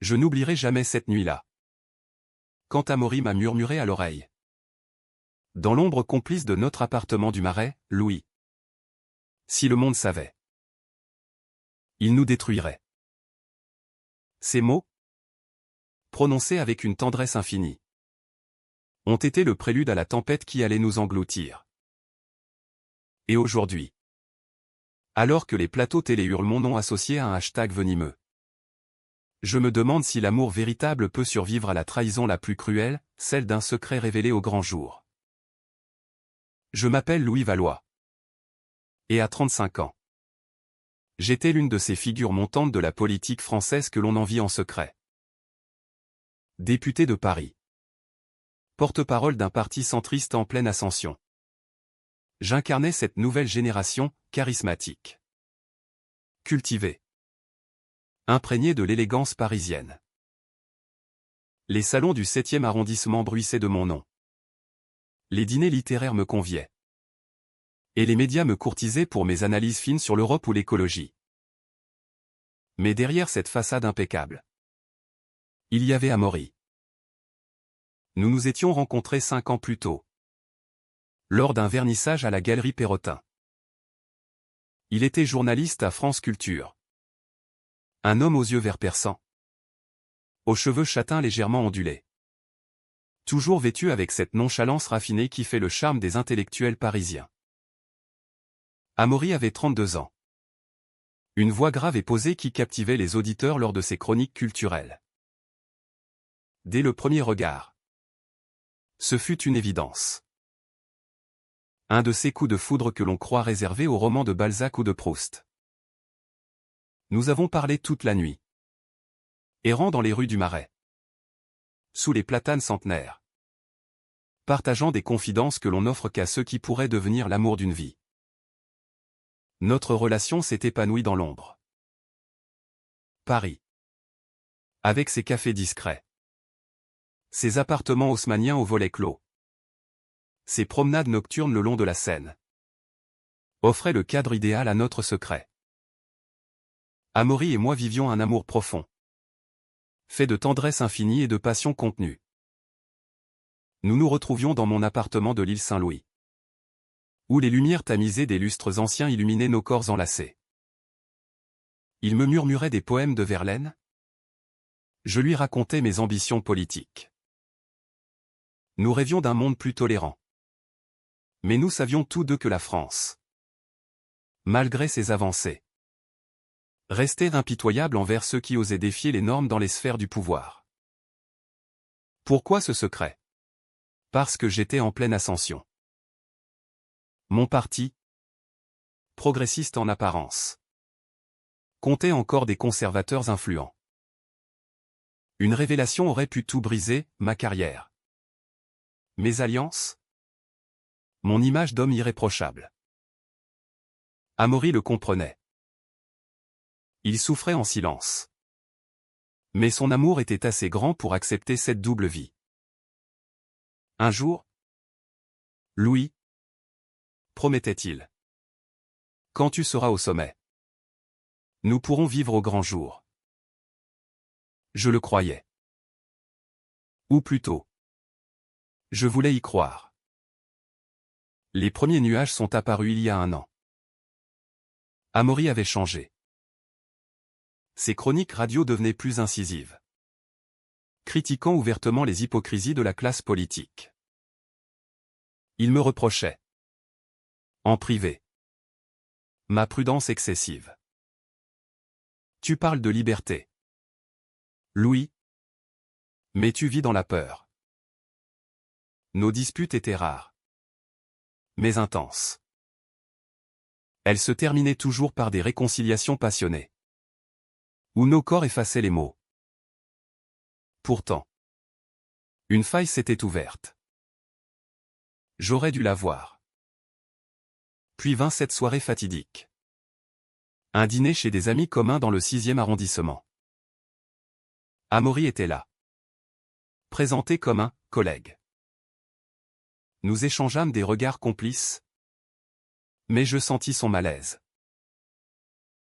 Je n'oublierai jamais cette nuit-là. Quand Amaury m'a murmuré à l'oreille. Dans l'ombre complice de notre appartement du Marais, Louis. Si le monde savait. Il nous détruirait. Ces mots, prononcés avec une tendresse infinie, ont été le prélude à la tempête qui allait nous engloutir. Et aujourd'hui, alors que les plateaux télé hurlent mon nom associé à un hashtag venimeux, je me demande si l'amour véritable peut survivre à la trahison la plus cruelle, celle d'un secret révélé au grand jour. Je m'appelle Louis Valois. Et à 35 ans, j'étais l'une de ces figures montantes de la politique française que l'on envie en secret. Député de Paris. Porte-parole d'un parti centriste en pleine ascension. J'incarnais cette nouvelle génération, charismatique. Cultivée. Imprégnée de l'élégance parisienne. Les salons du 7e arrondissement bruissaient de mon nom. Les dîners littéraires me conviaient. Et les médias me courtisaient pour mes analyses fines sur l'Europe ou l'écologie. Mais derrière cette façade impeccable, il y avait Amaury. Nous nous étions rencontrés 5 ans plus tôt, lors d'un vernissage à la Galerie Perrotin. Il était journaliste à France Culture. Un homme aux yeux vert perçants, aux cheveux châtains légèrement ondulés. Toujours vêtu avec cette nonchalance raffinée qui fait le charme des intellectuels parisiens. Amaury avait 32 ans. Une voix grave et posée qui captivait les auditeurs lors de ses chroniques culturelles. Dès le premier regard, ce fut une évidence. Un de ces coups de foudre que l'on croit réservés aux romans de Balzac ou de Proust. Nous avons parlé toute la nuit. Errant dans les rues du Marais. Sous les platanes centenaires. Partageant des confidences que l'on n'offre qu'à ceux qui pourraient devenir l'amour d'une vie. Notre relation s'est épanouie dans l'ombre. Paris. Avec ses cafés discrets. Ses appartements haussmanniens aux volets clos. Ses promenades nocturnes le long de la Seine. Offraient le cadre idéal à notre secret. Amaury et moi vivions un amour profond. Fait de tendresse infinie et de passion contenue. Nous nous retrouvions dans mon appartement de l'île Saint-Louis, où les lumières tamisées des lustres anciens illuminaient nos corps enlacés. Il me murmurait des poèmes de Verlaine. Je lui racontais mes ambitions politiques. Nous rêvions d'un monde plus tolérant. Mais nous savions tous deux que la France, malgré ses avancées, restait impitoyable envers ceux qui osaient défier les normes dans les sphères du pouvoir. Pourquoi ce secret? Parce que j'étais en pleine ascension. Mon parti, progressiste en apparence, comptait encore des conservateurs influents. Une révélation aurait pu tout briser, ma carrière. Mes alliances? Mon image d'homme irréprochable. Amaury le comprenait. Il souffrait en silence. Mais son amour était assez grand pour accepter cette double vie. Un jour, Louis, promettait-il, quand tu seras au sommet, nous pourrons vivre au grand jour. Je le croyais. Ou plutôt, je voulais y croire. Les premiers nuages sont apparus il y a 1 an. Amaury avait changé. Ses chroniques radio devenaient plus incisives, critiquant ouvertement les hypocrisies de la classe politique. Il me reprochait, en privé, ma prudence excessive. Tu parles de liberté, Louis, mais tu vis dans la peur. Nos disputes étaient rares, mais intenses. Elles se terminaient toujours par des réconciliations passionnées, où nos corps effaçaient les mots. Pourtant, une faille s'était ouverte. J'aurais dû la voir. Puis vint cette soirée fatidique. Un dîner chez des amis communs dans le 6e arrondissement. Amaury était là. Présenté comme un collègue. Nous échangeâmes des regards complices. Mais je sentis son malaise.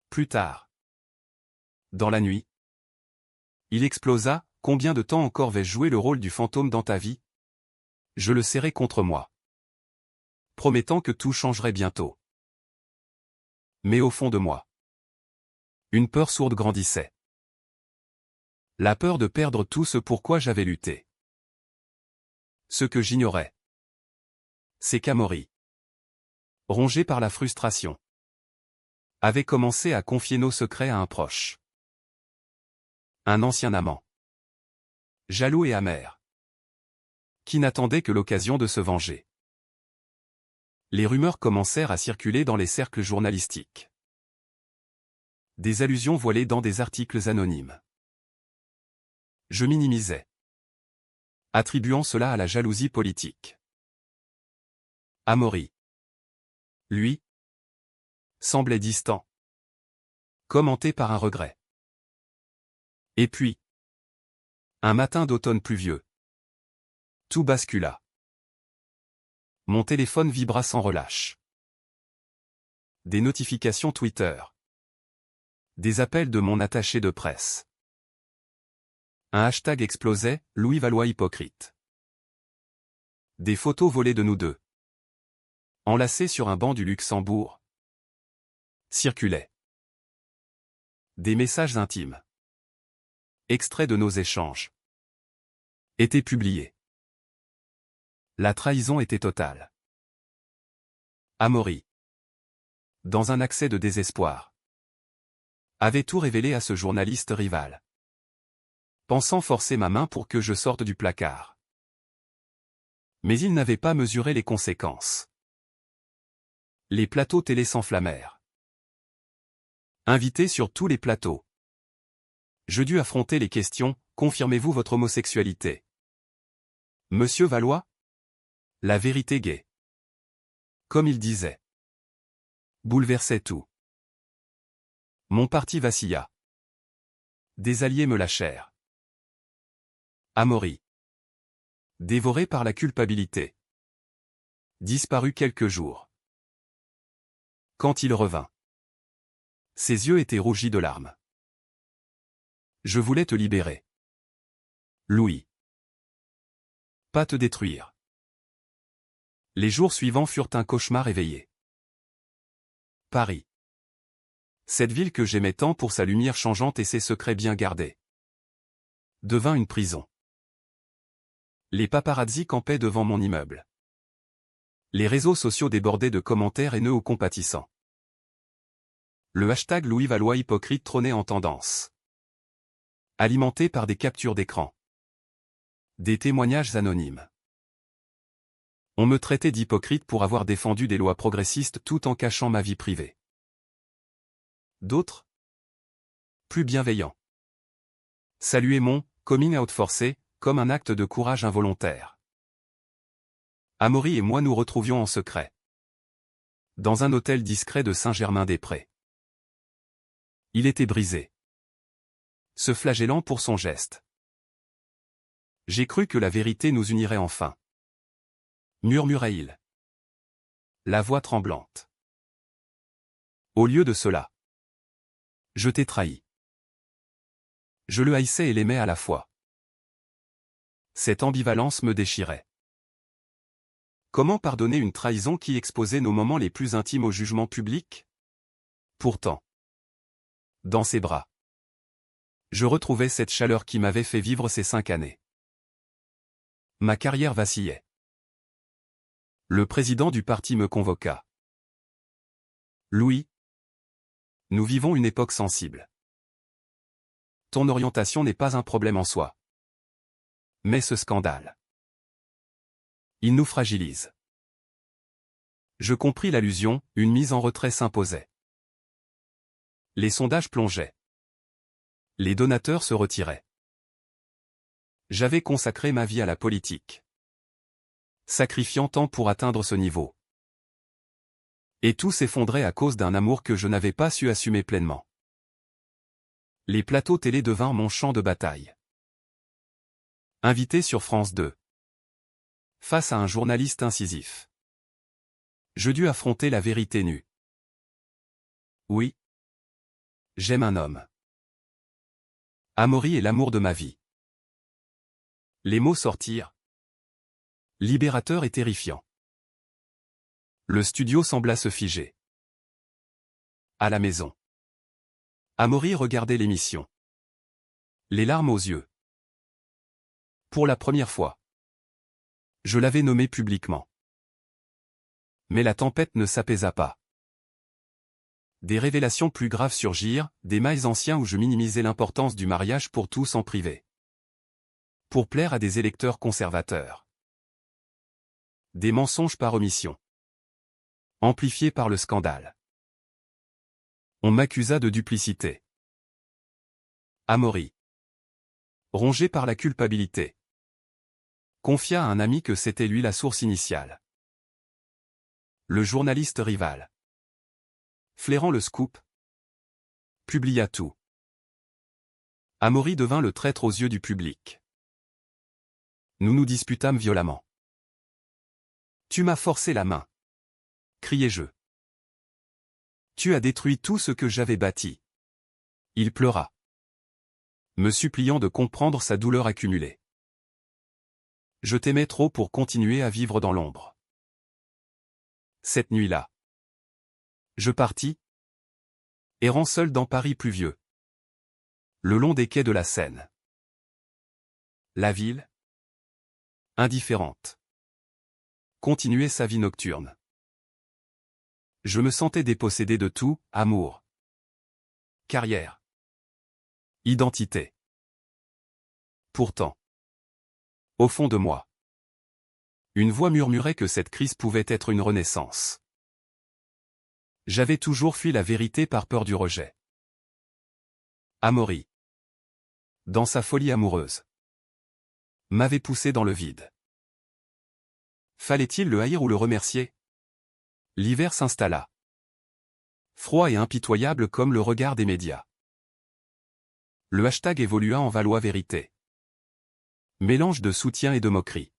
Plus tard, dans la nuit, Il explosa. Combien de temps encore vais-je jouer le rôle du fantôme dans ta vie? Je le serrai contre moi, promettant que tout changerait bientôt. Mais au fond de moi, une peur sourde grandissait. La peur de perdre tout ce pourquoi j'avais lutté. Ce que j'ignorais, c'est qu'Amaury, rongé par la frustration, avait commencé à confier nos secrets à un proche. Un ancien amant. Jaloux et amer. Qui n'attendait que l'occasion de se venger. Les rumeurs commencèrent à circuler dans les cercles journalistiques. Des allusions voilées dans des articles anonymes. Je minimisais, attribuant cela à la jalousie politique. Amaury, lui, semblait distant, commenté par un regret. Et puis, un matin d'automne pluvieux, tout bascula. Mon téléphone vibra sans relâche. Des notifications Twitter. Des appels de mon attaché de presse. Un hashtag explosait, Louis Valois hypocrite. Des photos volées de nous deux, enlacées sur un banc du Luxembourg, circulaient. Des messages intimes, extraits de nos échanges, étaient publiés. La trahison était totale. Amaury, dans un accès de désespoir, avait tout révélé à ce journaliste rival, pensant forcer ma main pour que je sorte du placard. Mais il n'avait pas mesuré les conséquences. Les plateaux télé s'enflammèrent. Invité sur tous les plateaux, je dus affronter les questions: confirmez-vous votre homosexualité? Monsieur Valois? La vérité gaie, comme il disait, bouleversait tout. Mon parti vacilla. Des alliés me lâchèrent. Amaury, dévoré par la culpabilité, disparut quelques jours. Quand il revint, ses yeux étaient rougis de larmes. Je voulais te libérer, Louis. Pas te détruire. Les jours suivants furent un cauchemar éveillé. Paris. Cette ville que j'aimais tant pour sa lumière changeante et ses secrets bien gardés, devint une prison. Les paparazzis campaient devant mon immeuble. Les réseaux sociaux débordaient de commentaires haineux ou compatissants. Le hashtag Louis Valois hypocrite trônait en tendance, alimenté par des captures d'écran, des témoignages anonymes. On me traitait d'hypocrite pour avoir défendu des lois progressistes tout en cachant ma vie privée. D'autres, plus bienveillants, saluaient mon coming out forcé comme un acte de courage involontaire. Amaury et moi nous retrouvions en secret, dans un hôtel discret de Saint-Germain-des-Prés. Il était brisé, se flagellant pour son geste. J'ai cru que la vérité nous unirait enfin, murmurait-il, la voix tremblante. Au lieu de cela, je t'ai trahi. Je le haïssais et l'aimais à la fois. Cette ambivalence me déchirait. Comment pardonner une trahison qui exposait nos moments les plus intimes au jugement public? Pourtant, dans ses bras, je retrouvais cette chaleur qui m'avait fait vivre ces 5 années. Ma carrière vacillait. Le président du parti me convoqua. Louis, nous vivons une époque sensible. Ton orientation n'est pas un problème en soi. Mais ce scandale, il nous fragilise. Je compris l'allusion, une mise en retrait s'imposait. Les sondages plongeaient. Les donateurs se retiraient. J'avais consacré ma vie à la politique, sacrifiant tant pour atteindre ce niveau. Et tout s'effondrait à cause d'un amour que je n'avais pas su assumer pleinement. Les plateaux télé devinrent mon champ de bataille. Invité sur France 2. Face à un journaliste incisif, je dus affronter la vérité nue. Oui, j'aime un homme. Amaury est l'amour de ma vie. Les mots sortirent. Libérateur et terrifiant. Le studio sembla se figer. À la maison. Amaury regardait l'émission. Les larmes aux yeux. Pour la première fois. Je l'avais nommé publiquement. Mais la tempête ne s'apaisa pas. Des révélations plus graves surgirent, des mails anciens où je minimisais l'importance du mariage pour tous en privé. Pour plaire à des électeurs conservateurs. Des mensonges par omission. Amplifiés par le scandale. On m'accusa de duplicité. Amaury. Rongé par la culpabilité. Confia à un ami que c'était lui la source initiale. Le journaliste rival. Flairant le scoop. Publia tout. Amaury devint le traître aux yeux du public. Nous nous disputâmes violemment. Tu m'as forcé la main. Criai-je. Tu as détruit tout ce que j'avais bâti. Il pleura. Me suppliant de comprendre sa douleur accumulée. Je t'aimais trop pour continuer à vivre dans l'ombre. Cette nuit-là. Je partis. Errant seul dans Paris pluvieux. Le long des quais de la Seine. La ville. Indifférente. Continuait sa vie nocturne. Je me sentais dépossédé de tout, amour. Carrière. Identité. Pourtant. Au fond de moi. Une voix murmurait que cette crise pouvait être une renaissance. J'avais toujours fui la vérité par peur du rejet. Amaury. Dans sa folie amoureuse. M'avait poussé dans le vide. Fallait-il le haïr ou le remercier? L'hiver s'installa. Froid et impitoyable comme le regard des médias. Le hashtag évolua en Valois Vérité. Mélange de soutien et de moquerie.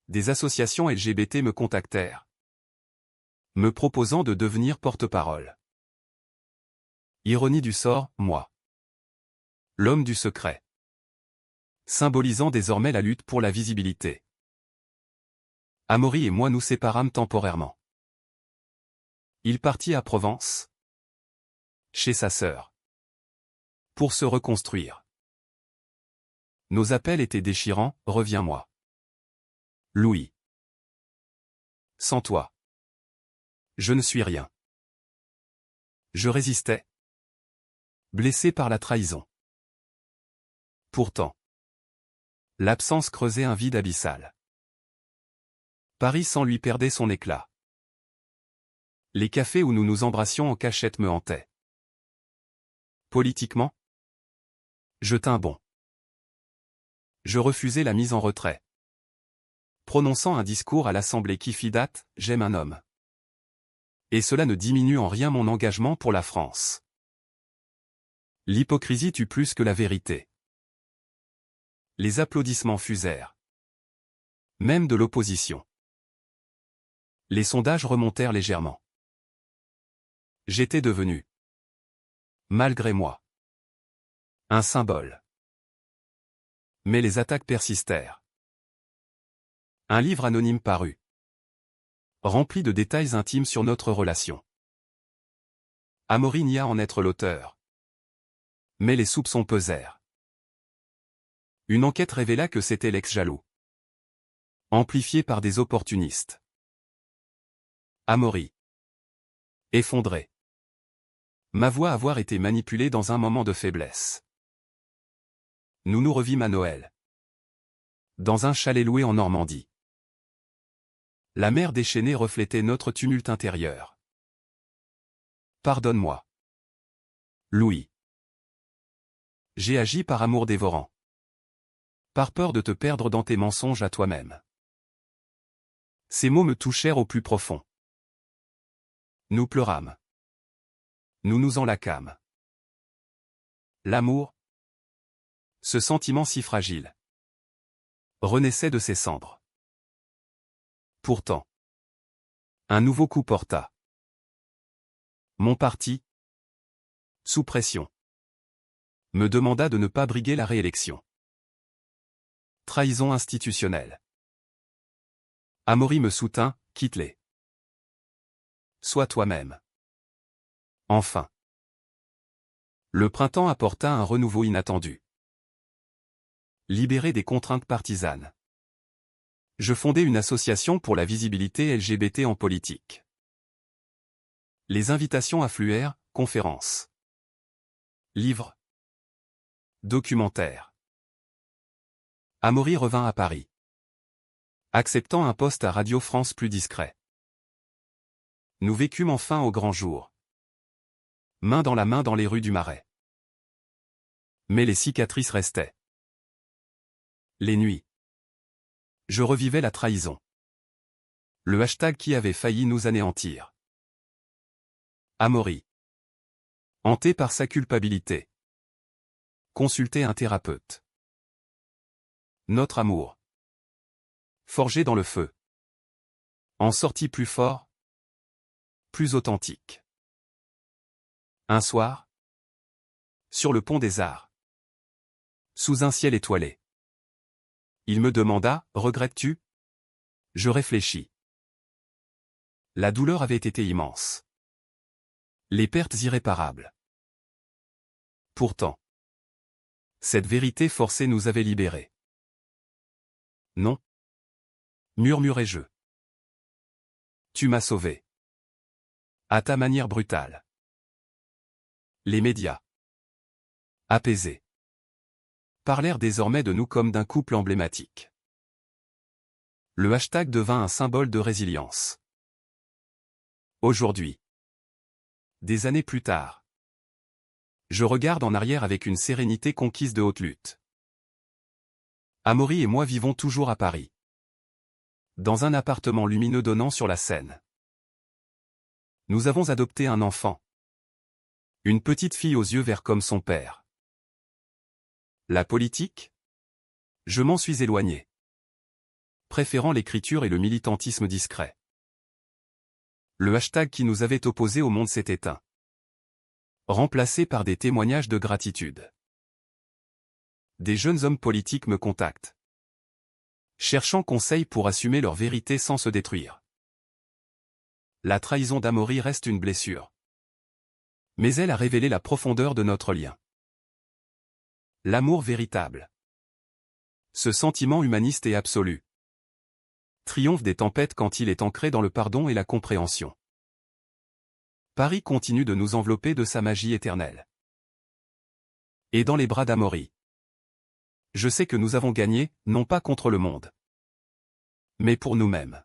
Des associations LGBT me contactèrent. Me proposant de devenir porte-parole. Ironie du sort, moi. L'homme du secret. Symbolisant désormais la lutte pour la visibilité. Amaury et moi nous séparâmes temporairement. Il partit à Provence. Chez sa sœur. Pour se reconstruire. Nos appels étaient déchirants, reviens-moi. Louis. Sans toi. Je ne suis rien. Je résistais. Blessé par la trahison. Pourtant. L'absence creusait un vide abyssal. Paris sans lui perdait son éclat. Les cafés où nous nous embrassions en cachette me hantaient. Politiquement. Je tins bon. Je refusai la mise en retrait. Prononçant un discours à l'Assemblée qui fit date, j'aime un homme. Et cela ne diminue en rien mon engagement pour la France. L'hypocrisie tue plus que la vérité. Les applaudissements fusèrent. Même de l'opposition. Les sondages remontèrent légèrement. J'étais devenu, malgré moi, un symbole. Mais les attaques persistèrent. Un livre anonyme parut. Rempli de détails intimes sur notre relation. Amaury nia en être l'auteur. Mais les soupçons pesèrent. Une enquête révéla que c'était l'ex-jaloux. Amplifié par des opportunistes. Amaury. Effondré. M'avoua avoir été manipulé dans un moment de faiblesse. Nous nous revîmes à Noël. Dans un chalet loué en Normandie. La mer déchaînée reflétait notre tumulte intérieur. Pardonne-moi. Louis. J'ai agi par amour dévorant. Par peur de te perdre dans tes mensonges à toi-même. Ces mots me touchèrent au plus profond. Nous pleurâmes. Nous nous enlaquâmes. L'amour, ce sentiment si fragile, renaissait de ses cendres. Pourtant, un nouveau coup porta. Mon parti, sous pression. Me demanda de ne pas briguer la réélection. Trahison institutionnelle. Amaury me soutint, quitte-les. Sois toi-même. Enfin. Le printemps apporta un renouveau inattendu. Libéré des contraintes partisanes. Je fondai une association pour la visibilité LGBT en politique. Les invitations affluèrent, conférences, livres, documentaires. Amaury revint à Paris, acceptant un poste à Radio France plus discret. Nous vécûmes enfin au grand jour, main dans la main dans les rues du Marais. Mais les cicatrices restaient. Les nuits. Je revivais la trahison. Le hashtag qui avait failli nous anéantir. Amaury. Hanté par sa culpabilité. Consulter un thérapeute. Notre amour. Forgé dans le feu. En sortit plus fort. Plus authentique. Un soir. Sur le pont des Arts. Sous un ciel étoilé. Il me demanda, regrettes-tu? Je réfléchis. La douleur avait été immense. Les pertes irréparables. Pourtant. Cette vérité forcée nous avait libérés. Non. Murmurai-je. Tu m'as sauvé. À ta manière brutale. Les médias. Apaisés. Parlèrent désormais de nous comme d'un couple emblématique. Le hashtag devint un symbole de résilience. Aujourd'hui. Des années plus tard. Je regarde en arrière avec une sérénité conquise de haute lutte. Amaury et moi vivons toujours à Paris. Dans un appartement lumineux donnant sur la Seine. Nous avons adopté un enfant. Une petite fille aux yeux verts comme son père. La politique? Je m'en suis éloigné. Préférant l'écriture et le militantisme discret. Le hashtag qui nous avait opposés au monde s'est éteint. Remplacé par des témoignages de gratitude. Des jeunes hommes politiques me contactent. Cherchant conseil pour assumer leur vérité sans se détruire. La trahison d'Amaury reste une blessure. Mais elle a révélé la profondeur de notre lien. L'amour véritable. Ce sentiment humaniste et absolu. Triomphe des tempêtes quand il est ancré dans le pardon et la compréhension. Paris continue de nous envelopper de sa magie éternelle. Et dans les bras d'Amaury. Je sais que nous avons gagné, non pas contre le monde, mais pour nous-mêmes.